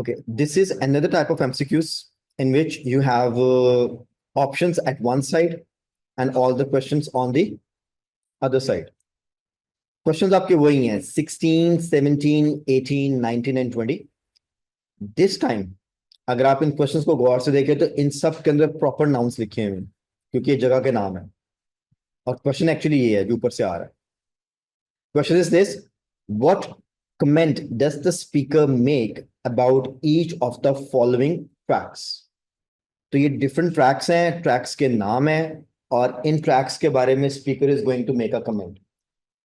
Okay, this is another type of MCQs in which you have options at one side and all the questions on the other side. Questions आपके वही हैं 16, 17, 18, 19 and 20. This time अगर आप इन questions को गौर से देखें तो इन सब के अंदर प्रॉपर नाउन्स लिखे हुए हैं क्योंकि ये जगह के नाम है और क्वेश्चन एक्चुअली ये है जो ऊपर से आ रहा है. Question is this: what comment does the speaker make about each of the following tracks? तो ये different tracks हैं, tracks के नाम हैं और इन tracks के बारे में speaker is going to make a comment.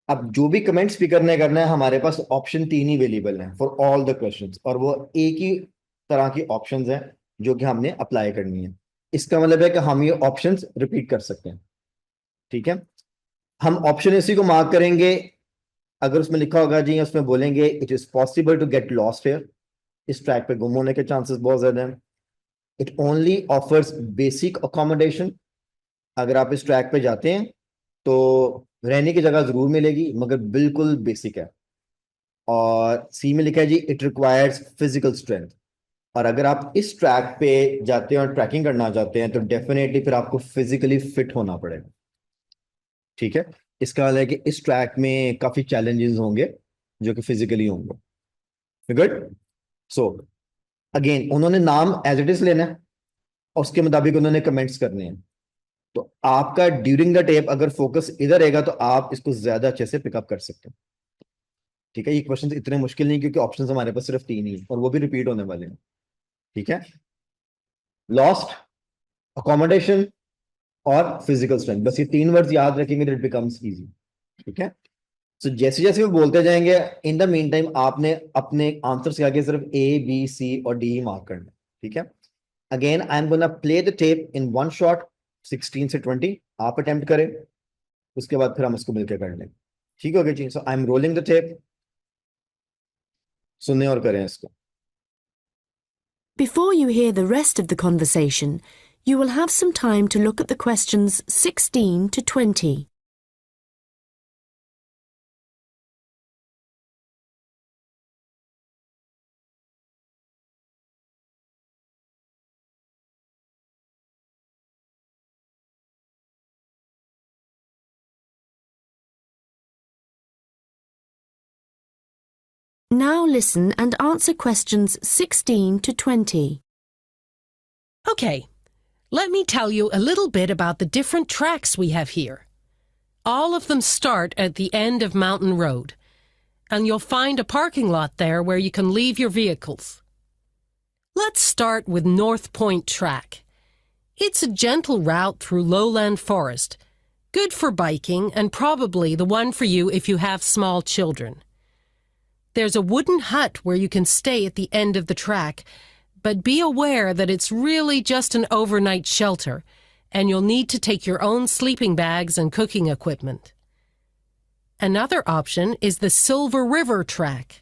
अब जो भी कमेंट स्पीकर ने करना है हमारे पास ऑप्शन 3 ही अवेलेबल हैं फॉर ऑल द क्वेश्चंस और वो एक ही तरह की ऑप्शंस हैं जो कि हमने अप्लाई करनी है. इसका मतलब है कि हम ये ऑप्शंस रिपीट कर सकते हैं. ठीक है, हम ऑप्शन इसी को मार्क करेंगे. अगर उसमें लिखा होगा जी उसमें बोलेंगे it is possible to get lost here, इस ट्रैक पे गुम होने के चांसेस बहुत ज्यादा हैं. It only offers basic accommodation, अगर आप इस ट्रैक पे जाते हैं तो रहने की जगह जरूर मिलेगी मगर बिल्कुल बेसिक है. और सी में लिखा है जी इट रिक्वायर्स फिजिकल स्ट्रेंथ, और अगर आप इस ट्रैक पे जाते हैं और ट्रैकिंग करना चाहते हैं तो डेफिनेटली फिर आपको फिजिकली फिट होना पड़ेगा. ठीक है, इसका मतलब है कि इस ट्रैक में काफी चैलेंजेस होंगे जो कि फिजिकली होंगे. गुड. सो अगेन उन्होंने नाम एज इट इज लेना है और उसके मुताबिक उन्होंने कमेंट्स करने हैं. तो आपका ड्यूरिंग द टेप अगर फोकस इधर रहेगा तो आप इसको ज्यादा अच्छे से पिकअप कर सकते हैं. ठीक है, ये क्वेश्चन इतने मुश्किल नहीं क्योंकि ऑप्शंस हमारे पास सिर्फ 3 ही हैं और वो भी रिपीट होने वाले हैं. ठीक है, लॉस्ट, अकोमोडेशन और फिजिकल स्ट्रेंथ, बस ये 3 वर्ड्स याद रखेंगे तो इट बिकम्स इजी. ठीक है, सो जैसे जैसे वो बोलते जाएंगे इन द मीन टाइम आपने अपने आंसर के आगे सिर्फ ए बी सी और डी ही मार्क करना. ठीक है, again I am gonna play the tape in one shot 16 से 20. आप अटेम्प्ट करें, उसके बाद फिर हम इसको मिलकर कर लेंगे. ठीक हो गया जी. So I am rolling the tape, सुनने और करें इसको. Before you hear the rest of the conversation, you will have some time to look at the questions 16 to 20. Now listen and answer questions 16 to 20. Okay, let me tell you a little bit about the different tracks we have here. All of them start at the end of Mountain Road, and you'll find a parking lot there where you can leave your vehicles. Let's start with North Point Track. It's a gentle route through lowland forest, good for biking and probably the one for you if you have small children. There's a wooden hut where you can stay at the end of the track, but be aware that it's really just an overnight shelter, and you'll need to take your own sleeping bags and cooking equipment. Another option is the Silver River Track.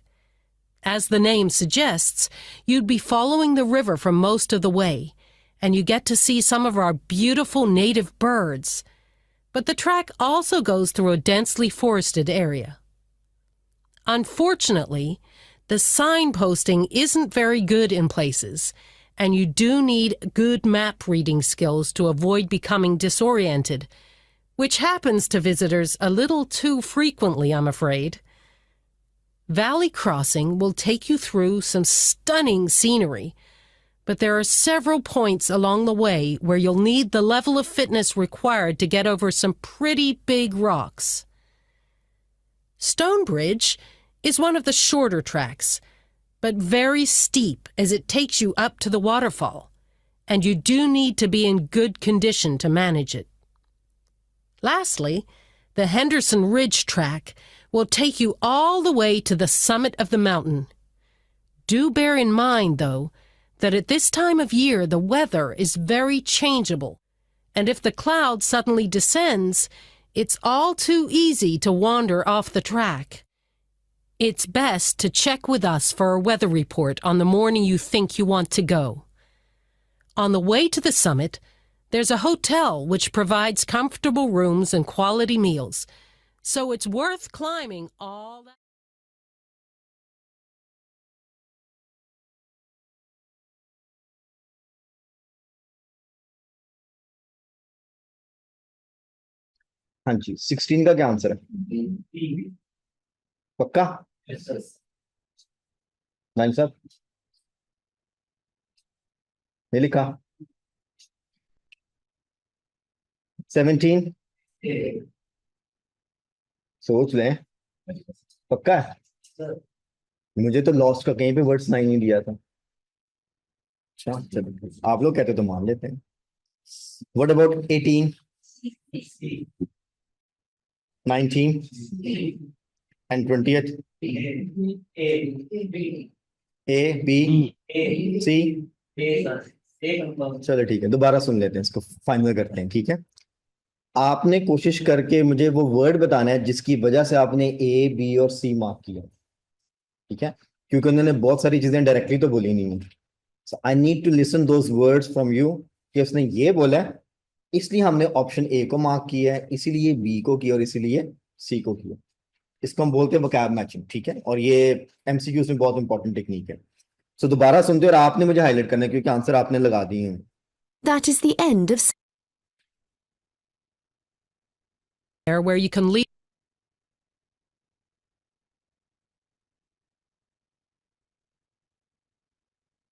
As the name suggests, you'd be following the river for most of the way, and you get to see some of our beautiful native birds. But the track also goes through a densely forested area. Unfortunately, the signposting isn't very good in places, and you do need good map reading skills to avoid becoming disoriented, which happens to visitors a little too frequently, I'm afraid. Valley Crossing will take you through some stunning scenery, but there are several points along the way where you'll need the level of fitness required to get over some pretty big rocks. Stonebridge is one of the shorter tracks, but very steep as it takes you up to the waterfall, and you do need to be in good condition to manage it. Lastly, the Henderson Ridge Track will take you all the way to the summit of the mountain. Do bear in mind, though, that at this time of year the weather is very changeable, and if the cloud suddenly descends, it's all too easy to wander off the track. It's best to check with us for a weather report on the morning you think you want to go. On the way to the summit, there's a hotel which provides comfortable rooms and quality meals, so it's worth climbing all that. हाँ जी, 16 का क्या answer है? पक्का? Nine साहब ने लिखा 17। सोच लें। पक्का है? मुझे तो लॉस्ट का कहीं पे वर्ड्स नहीं दिया था। अच्छा चलो, आप लोग कहते तो मान लेते हैं। What about 18, 19 and 20th? A B C? चलो ठीक है, दोबारा सुन लेते हैं, इसको फाइनल करते हैं, ठीक है। आपने कोशिश करके मुझे वो वर्ड बताना है जिसकी वजह से आपने ए बी और सी मार्क किया, ठीक है, क्योंकि उन्होंने बहुत सारी चीजें डायरेक्टली तो बोली नहीं है। So I need to listen those words from you कि उसने ये बोला है, इसलिए हमने ऑप्शन ए को मार्क किया है, इसीलिए बी को किया और इसीलिए सी को किया। इसको हम बोलते हैं वोकैब मैचिंग, ठीक है, और ये एमसीक्यूज में बहुत इंपॉर्टेंट टेक्निक है। सो दोबारा सुनते हो और आपने मुझे हाईलाइट करना है क्योंकि आंसर आपने लगा दिए हैं। That is the end of There where you can leave.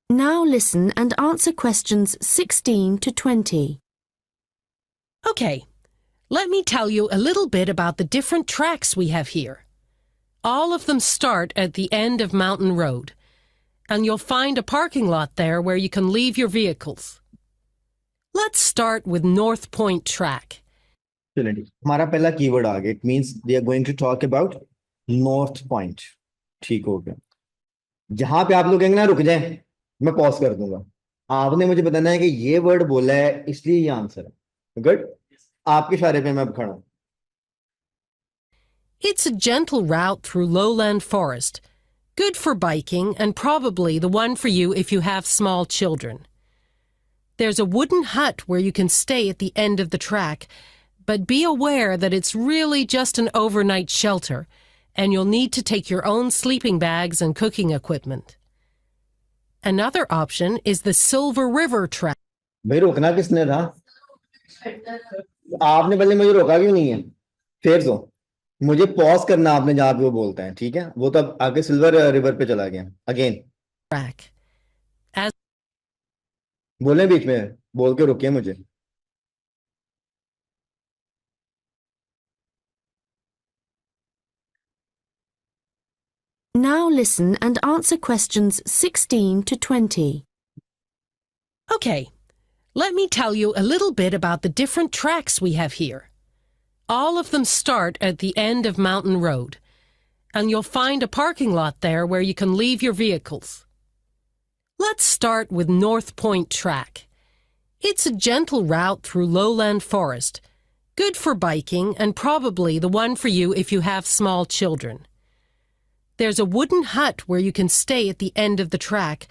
Now listen and answer questions 16 to 20. Okay, let me tell you a little bit about the different tracks we have here. All of them start at the end of Mountain Road, and you'll find a parking lot there where you can leave your vehicles. Let's start with North Point Track. चलिए ठीक, हमारा पहला keyword आ गया, it means they are going to talk about north point. ठीक हो गया, जहां पे आप लोग कहेंगे ना रुक जाए, मैं पॉज कर दूंगा, आपने मुझे बताना है कि ये वर्ड बोला है इसलिए ये आंसर है। गुड, आपके इशारे पे मैं अब खड़ा हूं। It's a gentle route through lowland forest, good for biking and probably the one for you if you have small children. There's a wooden hut where you can stay at the end of the track, but be aware that it's really just an overnight shelter, and you'll need to take your own sleeping bags and cooking equipment. Another option is the Silver River Track. भाई रोकना किसने था? आपने पहले मुझे रोका क्यों नहीं है? फिर तो मुझे पॉज करना आपने जहां पे वो बोलता है, ठीक है, वो तो अब आगे सिल्वर रिवर पे चला गया अगेन। As बोले बीच में बोल के रुके मुझे। Now listen and answer questions 16 to 20. Okay, let me tell you a little bit about the different tracks we have here. All of them start at the end of Mountain Road, and you'll find a parking lot there where you can leave your vehicles. Let's start with North Point Track. It's a gentle route through lowland forest, good for biking and probably the one for you if you have small children. There's a wooden hut where you can stay at the end of the track,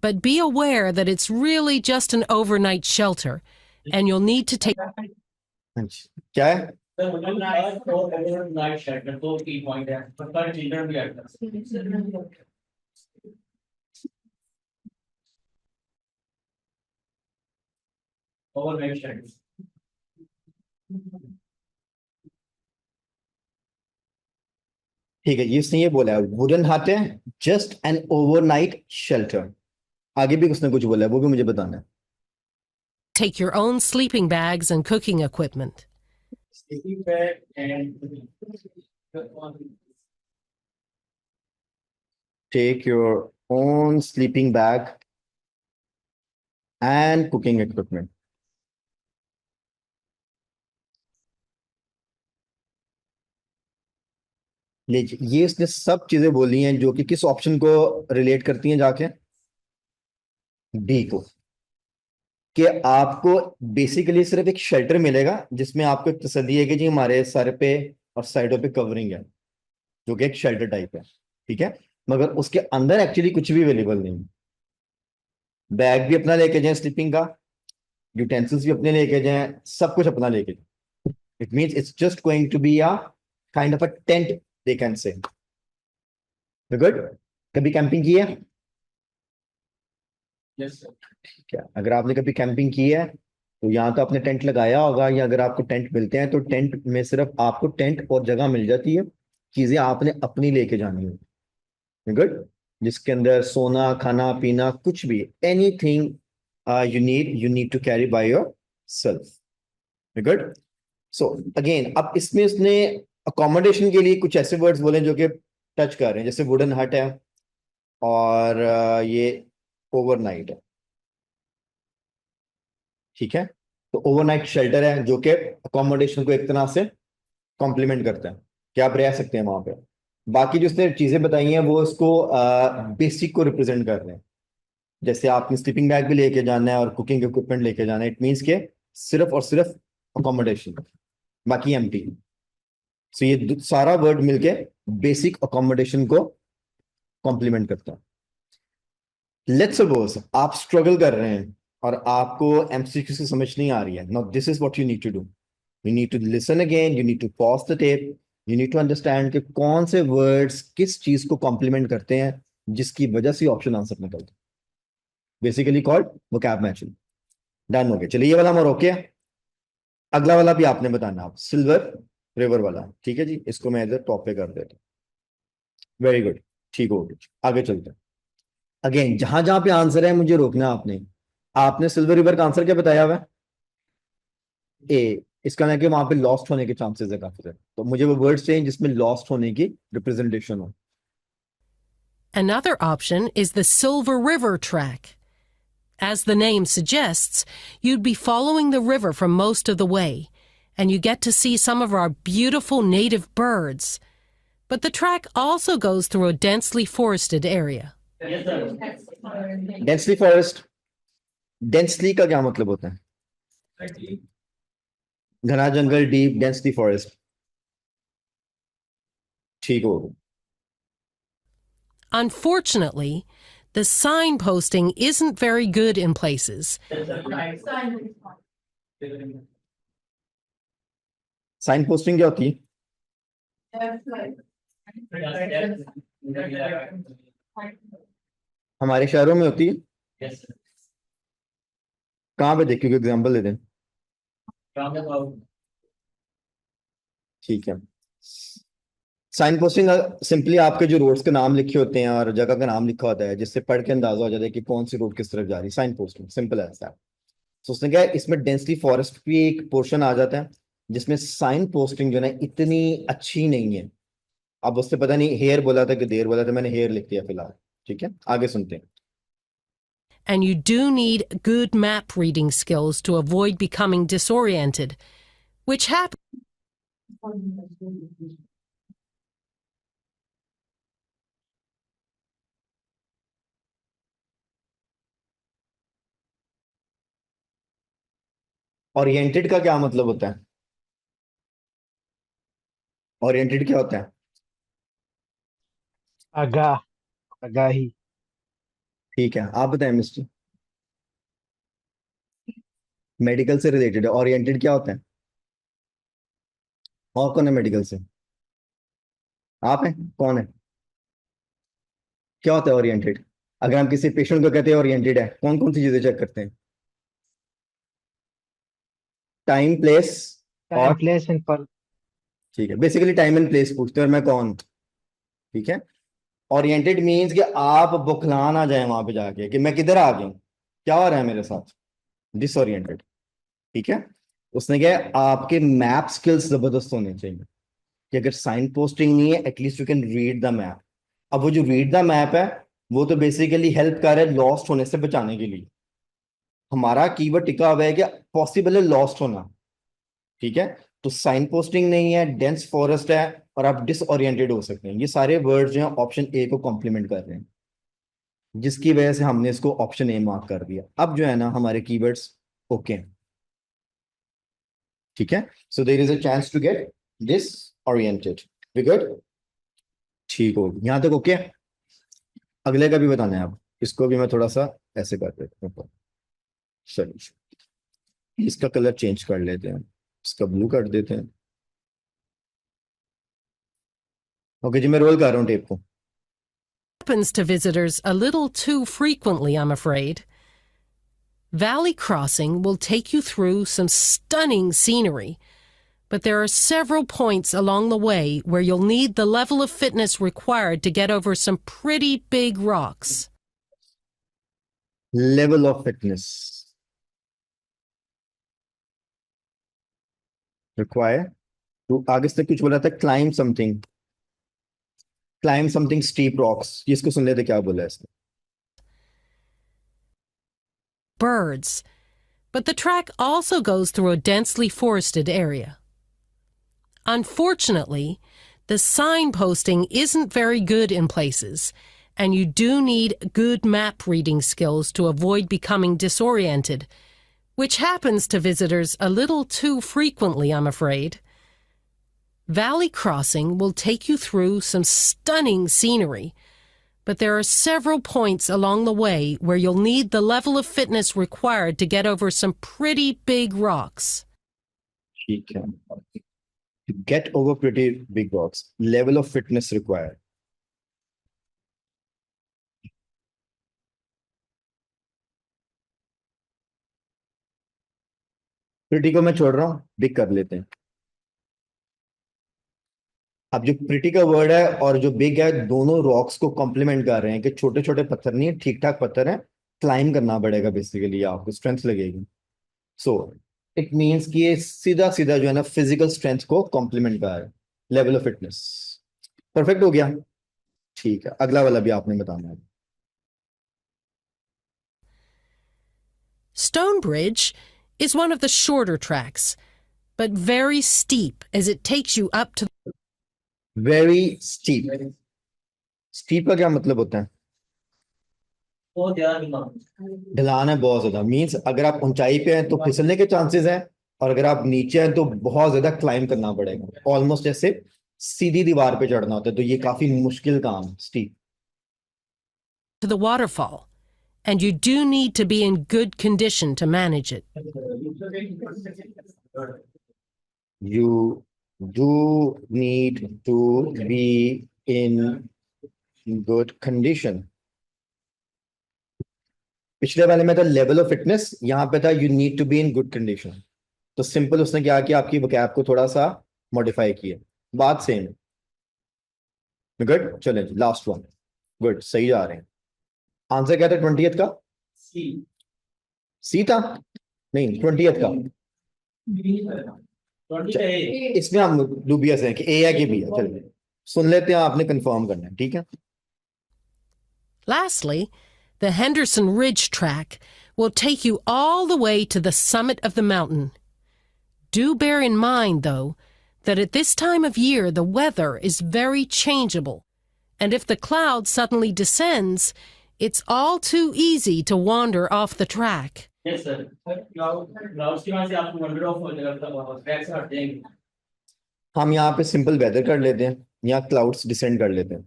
but be aware that it's really just an overnight shelter, and you'll need to take क्या है? Night shelter दो की point है, पर children भी आता है। Overnight shelter ठीक है, इसने ये बोला है वुडन हट है, जस्ट एन ओवरनाइट शेल्टर। आगे भी उसने कुछ बोला है, वो भी मुझे बताना है। take your own sleeping bags and cooking equipment. sleeping bag and Take your own sleeping bag and cooking equipment. लीजिए, ये इसने सब चीजें बोली हैं जो कि किस ऑप्शन को रिलेट करती हैं, जाके डी को, कि आपको बेसिकली सिर्फ एक शेल्टर मिलेगा जिसमें आपको एक तसल्ली है कि जी हमारे सर पे और साइडों पे कवरिंग है, जो कि एक शेल्टर टाइप है, ठीक है, मगर उसके अंदर एक्चुअली कुछ भी अवेलेबल नहीं है। बैग भी अपना लेके जाएं स्लीपिंग का, यूटेंसिल्स भी अपने लेके जाएं, सब कुछ अपना लेके जाएं। It means it's just going to be a kind of a tent, they can say. Good, कभी कैंपिंग की है? yes sir. ठीक है, अगर आपने कभी कैंपिंग की है तो यहाँ तो आपने टेंट लगाया होगा, या अगर आपको टेंट मिलते हैं तो टेंट में सिर्फ आपको टेंट और जगह मिल जाती है, चीजें आपने अपनी लेके जानी होगी। गुड। जिसके अंदर सोना खाना पीना कुछ भी, anything you need to carry by yourself. Good. So again अब इसमें उसने अकोमोडेशन के लिए कुछ ऐसे वर्ड्स बोले जो कि टच कर रहे हैं, जैसे वुडन हट है और ये ओवरनाइट है। ठीक है, तो ओवरनाइट शेल्टर है जो कि अकोमोडेशन को एक तरह से कॉम्प्लीमेंट करता है कि आप रह सकते हैं वहां पे। बाकी जो उसने चीजें बताई हैं वो उसको बेसिक को रिप्रेजेंट कर रहे हैं। जैसे आपने स्लीपिंग बैग भी लेके जाना है और कुकिंग इक्विपमेंट लेके जाना है, इट मीन्स के सिर्फ और सिर्फ अकोमोडेशन, बाकी एम्प्टी। सो ये सारा वर्ड मिलके बेसिक अकोमोडेशन को कॉम्प्लीमेंट करता है। लेट्स सपोज आप स्ट्रगल कर रहे हैं और आपको एमसीक्यू से समझ नहीं आ रही है। Now this is what you need to do. You need to listen again, you need to pause the tape, you need to understand कि कौन से वर्ड्स किस चीज को कॉम्प्लीमेंट करते हैं, जिसकी वजह से ऑप्शन आंसर निकलता है। Basically called vocab matching. Done हो गया, चलिए ये वाला हमारा ओके है। अगला वाला भी आपने बताना, आप सिल्वर रिवर वाला। ठीक है जी, इसको मैं इधर टॉप पे कर देता हूँ। वेरी गुड, ठीक हो गया, आगे चलते हैं। अगेन जहां जहां पे आंसर है मुझे रोकना है आपने। आपने सिल्वर रिवर का आंसर क्या बताया हुआ है? ए। इसका मतलब कि वहां पे लॉस्ट होने के चांसेस है काफी सारे, तो मुझे वो वर्ड्स चाहिए जिसमें लॉस्ट होने की रिप्रेजेंटेशन हो। Another option is the Silver River track. As the name suggests, you'd be following the river for most of the way, and you get to see some of our beautiful native birds. But the track also goes through a densely forested area. Yes, sir. Densely forest, densely का क्या मतलब होता है? घना जंगल, deep, densely forest. ठीक हो गया। Unfortunately, the signposting isn't very good in places. Sign posting क्या होती है? हमारे शहरों में होती है। Yes, sir. कहाँ पे देखिए, एग्जाम्पल दे दें। Roundabout. ठीक है, साइन पोस्टिंग सिंपली आपके जो रोड्स के नाम लिखे होते हैं और जगह का नाम लिखा होता है, जिससे पढ़ के अंदाजा हो जाता है कि कौन सी रोड किस तरफ जा रही है। साइन पोस्टिंग सिंपल है ऐसा। तो उसने क्या है, इसमें डेंसली फॉरेस्ट भी एक पोर्शन आ जाता है जिसमें साइन पोस्टिंग जो है इतनी अच्छी नहीं है। अब उससे पता नहीं हेयर बोला था कि देर बोला था, मैंने हेयर लिख दिया फिलहाल। ठीक है, आगे सुनते हैं। And you do need good map reading skills to avoid becoming disoriented, which happens. Oriented का क्या मतलब होता है? ओरिएंटेड क्या होता है? आगाह, आगाही। ठीक है, आप बताएं मिस्टर। मेडिकल से रिलेटेड है, ओरिएंटेड क्या होता है? और कौन है मेडिकल से? आप हैं, कौन है? क्या होता है ओरिएंटेड? अगर हम किसी पेशेंट को कहते हैं ओरिएंटेड है, कौन कौन सी चीजें चेक करते हैं? टाइम, प्लेस टाइम, और प्लेस एंड पर। ठीक है, बेसिकली टाइम एंड प्लेस पूछते हैं और मैं कौन। ठीक है, ओरिएंटेड मीन्स कि आप बौखला ना जाए वहां पे जाके कि मैं किधर आ गया, क्या हो रहा है मेरे साथ। डिसओरिएंटेड। ठीक है, उसने क्या है, आपके मैप स्किल्स जबरदस्त होने चाहिए कि अगर साइन पोस्टिंग नहीं है at least you can read the map. अब वो जो रीड द मैप है वो तो बेसिकली हेल्प कर रहा है लॉस्ट होने से बचाने के लिए। हमारा कीवर्ड टिका हुआ है कि पॉसिबल है लॉस्ट होना। ठीक है, तो साइन पोस्टिंग नहीं है, डेंस फॉरेस्ट है और आप डिसओरिएंटेड हो सकते हैं। ये सारे वर्ड जो हैं ऑप्शन ए को कॉम्प्लीमेंट कर रहे हैं, जिसकी वजह से हमने इसको ऑप्शन ए मार्क कर दिया। अब जो है ना हमारे कीवर्ड्स ओके हैं। ठीक है, so there is a chance to get disoriented. We good, ठीक हो, यहां तक ओके। अगले का भी बताना है, अब इसको भी मैं थोड़ा सा ऐसे कर देता हूँ। चलिए इसका कलर चेंज कर लेते हैं, इसका ब्लू कर देते हैं। ओके जी, मैं रोल कर रहा हूँ टेप को। Happens to visitors a little too frequently, I'm afraid. Valley Crossing will take you through some stunning scenery, but there are several points along the way where you'll need the level of fitness required to get over some pretty big rocks. Level of fitness require तो आगे से कुछ बोला था climb something steep rocks इसको सुन लेते क्या बोला है इसने Birds, but the track also goes through a densely forested area. Unfortunately, the signposting isn't very good in places, and you do need good map reading skills to avoid becoming disoriented, which happens to visitors a little too frequently, I'm afraid. Valley Crossing will take you through some stunning scenery, but there are several points along the way where you'll need the level of fitness required to get over some pretty big rocks. ठीक है to get over pretty big rocks level of fitness required pretty को मैं छोड़ रहा हूँ big कर लेते हैं अब जो प्रिटी का वर्ड है और जो बिग है दोनों रॉक्स को कॉम्प्लीमेंट कर रहे हैं कि छोटे छोटे पत्थर नहीं है ठीक ठाक पत्थर है क्लाइम करना पड़ेगा बेसिकली आपको स्ट्रेंथ लगेगी सो इट मींस कि ये सीधा सीधा जो है ना फिजिकल स्ट्रेंथ को कॉम्प्लीमेंट कर रहा है लेवल ऑफ फिटनेस परफेक्ट हो गया ठीक है अगला वाला भी आपने बताना है Stonebridge is one of the shorter tracks, but very steep as it takes you up to very steep steep का क्या मतलब होता है वो ध्यान नहीं ढलान है बहुत ज्यादा मींस अगर आप ऊंचाई पे हैं तो फिसलने के चांसेस हैं और अगर आप नीचे हैं तो बहुत ज्यादा क्लाइम करना पड़ेगा ऑलमोस्ट जैसे सीधी दीवार पे चढ़ना होता है तो ये काफी मुश्किल काम है steep the waterfall, and you do need to be in good condition to manage it. you do need to be in good condition पिछले वाले में था लेवल ऑफ फिटनेस यहाँ पे था you need to be in good condition तो simple उसने क्या किया आपकी वोकैब को थोड़ा सा मॉडिफाई किया बात सेम है गुड चलें लास्ट वन गुड सही जा रहे हैं आंसर क्या था 20th का सी था नहीं 20th का इसमें हम डूबियस हैं कि ए है कि बी है चलिए सुन लेते हैं आपने कंफर्म करना है ठीक है Lastly, the Henderson Ridge track will take you all the way to the summit of the mountain. Do bear in mind, though, that at this time of year the weather is very changeable, and if the cloud suddenly descends, it's all too easy to wander off the track. Yes sir clouds की वजह से आपको wonder of हो जाएगा track से हट जाएंगे हम यहाँ पे सिंपल वेदर कर लेते हैं यहाँ क्लाउड्स डिसेंड कर लेते हैं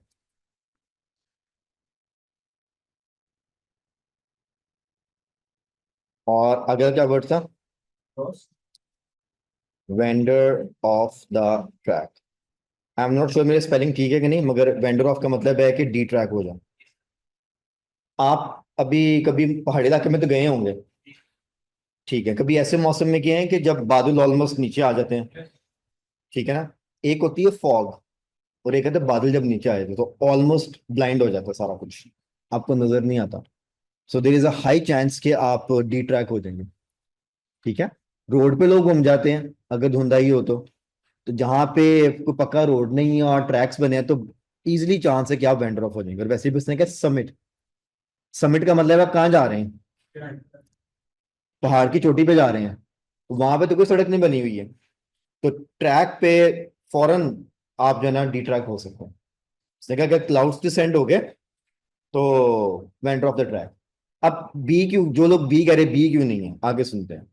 और अगर क्या वर्ड था vendor of the track I am not sure मेरी स्पेलिंग ठीक है कि नहीं मगर वेंडर ऑफ का मतलब है कि डी ट्रैक हो जाए आप अभी कभी पहाड़ी इलाके में तो गए होंगे ठीक है कभी ऐसे मौसम में गए हैं कि जब बादल ऑलमोस्ट नीचे आ जाते हैं ठीक है ना एक होती है फॉग और एक होता है बादल जब नीचे आ जाते हैं तो ऑलमोस्ट ब्लाइंड हो जाता है सारा कुछ आपको नजर नहीं आता so there is a high chance कि आप डी ट्रैक हो जाएंगे ठीक है रोड पे लोग घूम जाते हैं अगर धुंधाई हो तो जहां पे कोई पक्का रोड नहीं है और ट्रैक्स बने हैं तो इजीली चांस है कि आप वेंडर ऑफ हो जाएंगे और वैसे भी उसने कहा समिट समिट का मतलब आप कहाँ जा रहे हैं पहाड़ की चोटी पे जा रहे हैं वहां पे तो कोई सड़क नहीं बनी हुई है तो ट्रैक पे फौरन आप जो है ना डी ट्रैक हो सकते हैं उसने कहा कि क्लाउड्स डिसेंड हो गए तो वेंडर ऑफ द ट्रैक अब बी क्यों जो लोग बी कह रहे बी क्यों नहीं है आगे सुनते हैं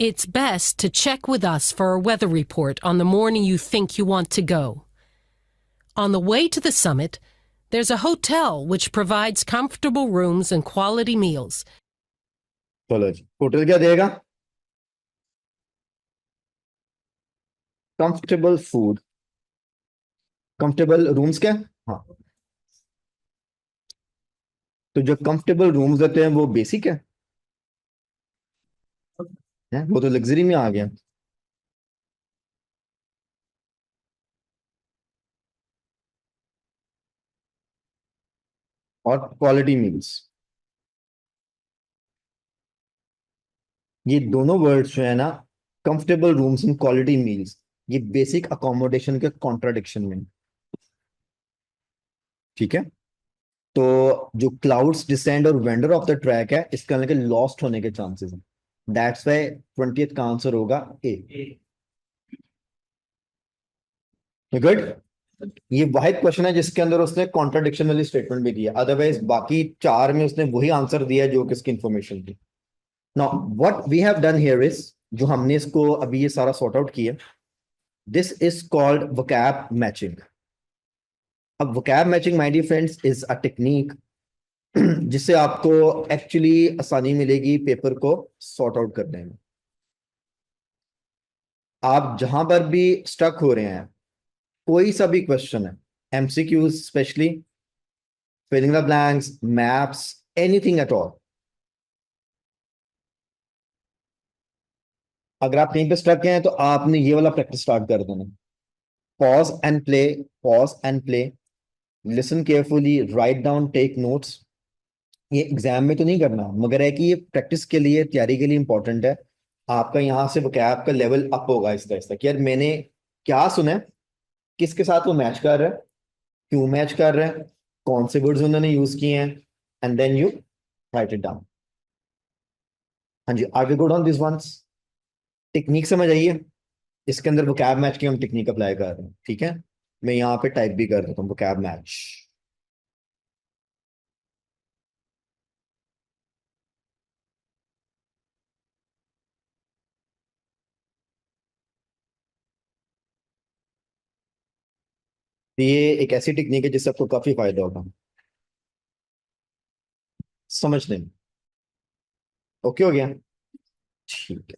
It's best to check with us for a weather report on the morning you think you want to go. On the way to the summit, there's a hotel which provides comfortable rooms and quality meals. चलो जी hotel क्या देगा comfortable food comfortable rooms क्या हाँ तो जो comfortable rooms होते हैं वो बेसिक है वो तो लग्जरी में आ गया। और क्वालिटी मील्स, ये दोनों वर्ड्स जो है ना, comfortable rooms and quality meals, ये बेसिक अकोमोडेशन के कॉन्ट्राडिक्शन में, ठीक है। तो जो क्लाउड्स डिसेंड और वेंडर ऑफ द ट्रैक है, इसके अंदर के लॉस्ट होने के चांसेस हैं। दैट्स वाई 20th का आंसर होगा ए। गुड। ये वाहिद क्वेश्चन है जिसके अंदर उसने कॉन्ट्राडिक्शन वाली स्टेटमेंट भी दिया, अदरवाइज बाकी चार में उसने वही आंसर दिया जो किसकी इंफॉर्मेशन थी। Now what we have done here is, जो हमने इसको अभी ये सारा सॉर्ट आउट किया, this is called vocab matching. अब vocab matching my dear friends is a technique जिससे आपको एक्चुअली आसानी मिलेगी पेपर को सॉर्ट आउट करने में। आप जहां पर भी स्टक हो रहे हैं, कोई सा भी क्वेश्चन है, MCQs specially, filling the blanks, maps, anything at all, अगर आप कहीं पे स्टक हैं तो आपने ये वाला प्रैक्टिस स्टार्ट कर देना। Pause and play, pause and play, listen carefully, write down, take notes. ये एग्जाम में तो नहीं करना, मगर है कि ये प्रैक्टिस के लिए, तैयारी के लिए इंपॉर्टेंट है। आपका यहाँ से vocab का लेवल अप होगा आहिस्ता आहिस्ता कि यार मैंने क्या सुना है, किसके साथ वो मैच कर रहा है, क्यों मैच कर रहा है, कौन से वर्ड्स उन्होंने यूज किए हैं, and then you write it down. हाँ जी, are we good on this ones? Technique समझ आइए, इसके अंदर vocab मैच की हम टेक्निक अप्लाई कर रहे हैं, ठीक है। मैं यहाँ पे टाइप भी कर देता हूँ vocab मैच। ये एक ऐसी टेक्निक है जिससे आपको काफी फायदा होगा समझने में। ओके हो गया, ठीक है।